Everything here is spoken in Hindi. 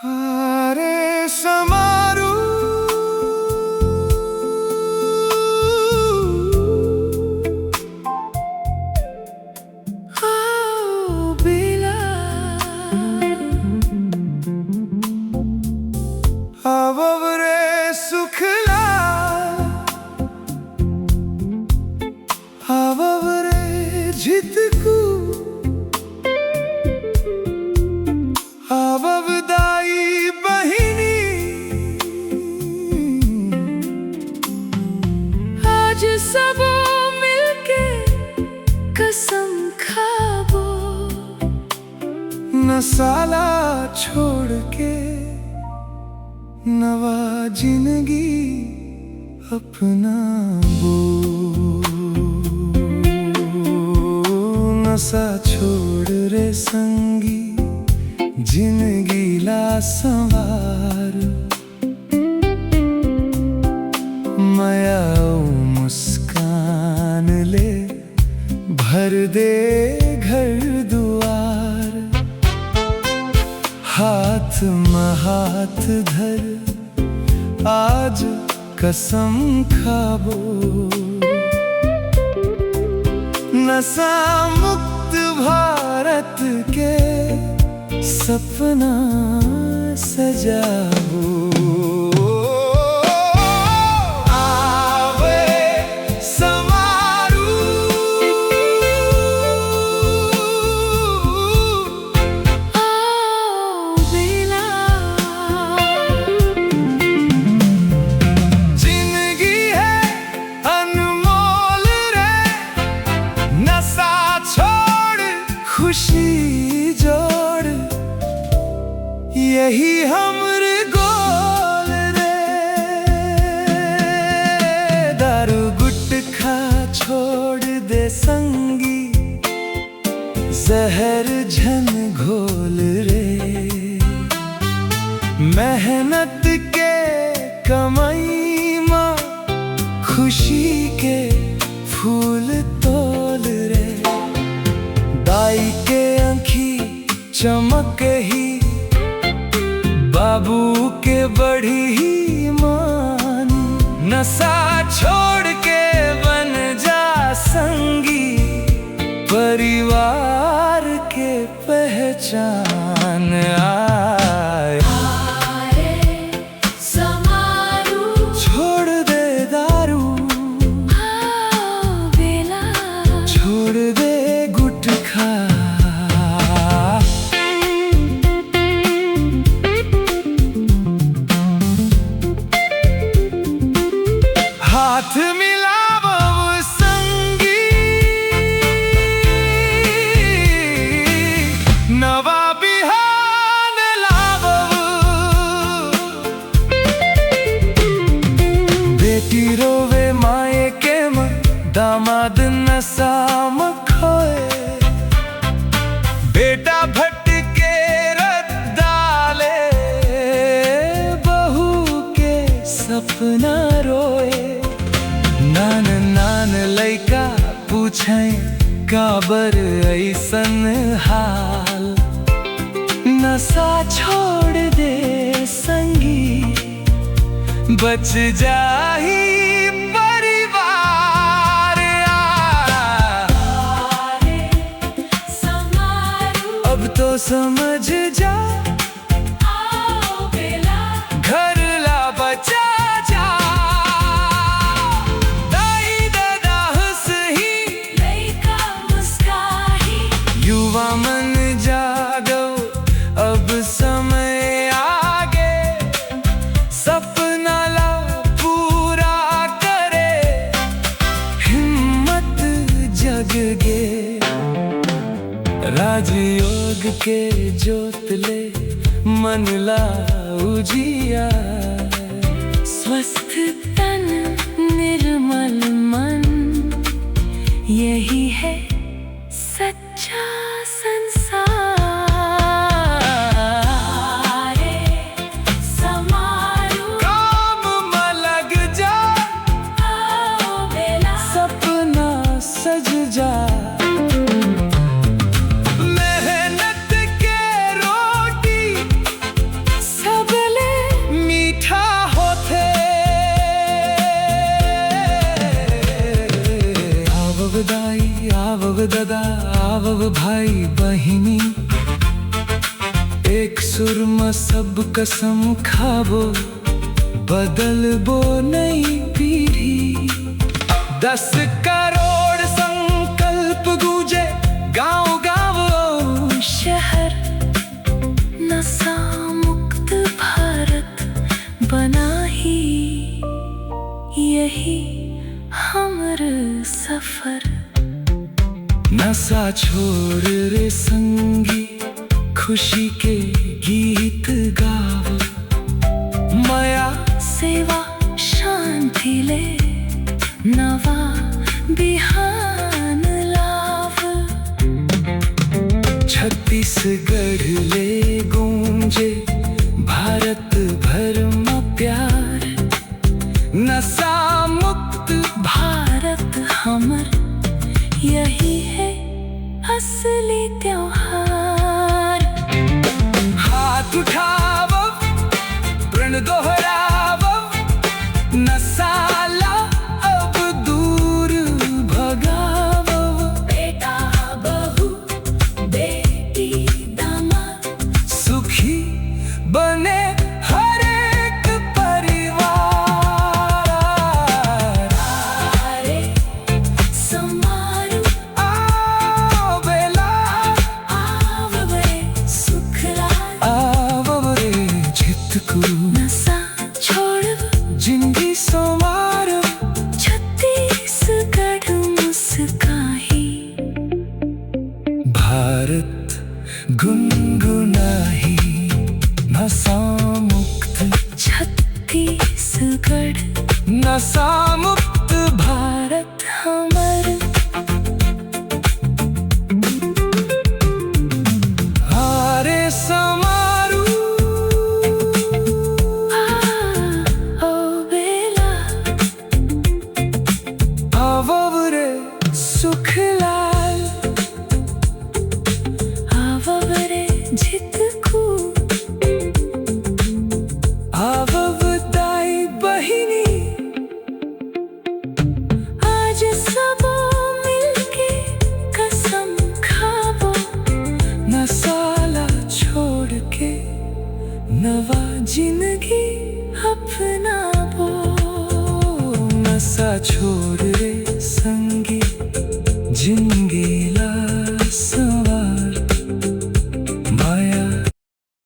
हारे समारू बेला आवरे सुखला आवरे जितकू आववदाई बहिनी आज सब मिलके कसम खाबो नसाला छोड़ के नवा जिंदगी अपनाबो नशा छोड़ रे संगी जिंदगी ला संवार माया मुस्कान ले भर दे घर दुआर हाथ में हाथ धर आज कसम खाबो नशा मुक्त भारत के सपना सजाओ आवे समारू आओ बेला जिंदगी है अनमोल रे नशा छोड़ खुशी यही हमरे गोल रे दारू गुटखा छोड़ दे संगी जहर झन घोल रे मेहनत के कमाई माँ खुशी के फूल तोल रे दाई के आँखी चमक ही बाबू के बड़ी ही मान नशा छोड़ के बन जा संगी परिवार के पहचान आए समारू छोड़ दे दारू बेला छोड़ दे गुटखा हाथ मिलावो संगी नवा बिहान लावो बेटी रोवे माए के दामाद नशा में खोए बेटा भटके रत डाले बहू के सपना रोए नान नान लइका पूछे काबर ऐसन हाल नशा छोड़ दे संगी बच जाही परिवार अब तो समझ जा घर ला बचा युवा मन जागो अब समय आगे सपना ला पूरा करे हिम्मत जग गे राजयोग के जोत ले मन ला उजिया स्वस्थ तन निर्मल मन यही है सच्चा संसार समारू काम में लग जा बेला सपना सज जा मेहनत के रोटी एक सुरमा सब कसम खाबो, बदलबो नई पीढ़ी। 10 करोड़ संकल्प गूंजे गांव गांव शहर, नशा मुक्त भारत बना ही यही हमर सफर। नशा छोड़ रे संगी, खुशी के गीत गाव। माया सेवा शांति ले नवा बिहान लाव। छत्तीसगढ़ ले गूंजे भारत भर में प्यार। नशा मुक्त भारत हमर यही है असली त्योहार। हाथ उठावो, प्रण दोहरावो, नशा ला अब दूर भगावो। बेटा बहू बेटी दामाद, सुखी बने हर एक परिवार। आरे समारू आवेला आववे सुखराज। आवरे जितकू नशा छोड़ जिंदगी संवार। छत्तीसगढ़ मुस्काही, भारत गुनगुनाही नशा मुक्त। छत्तीसगढ़ नशा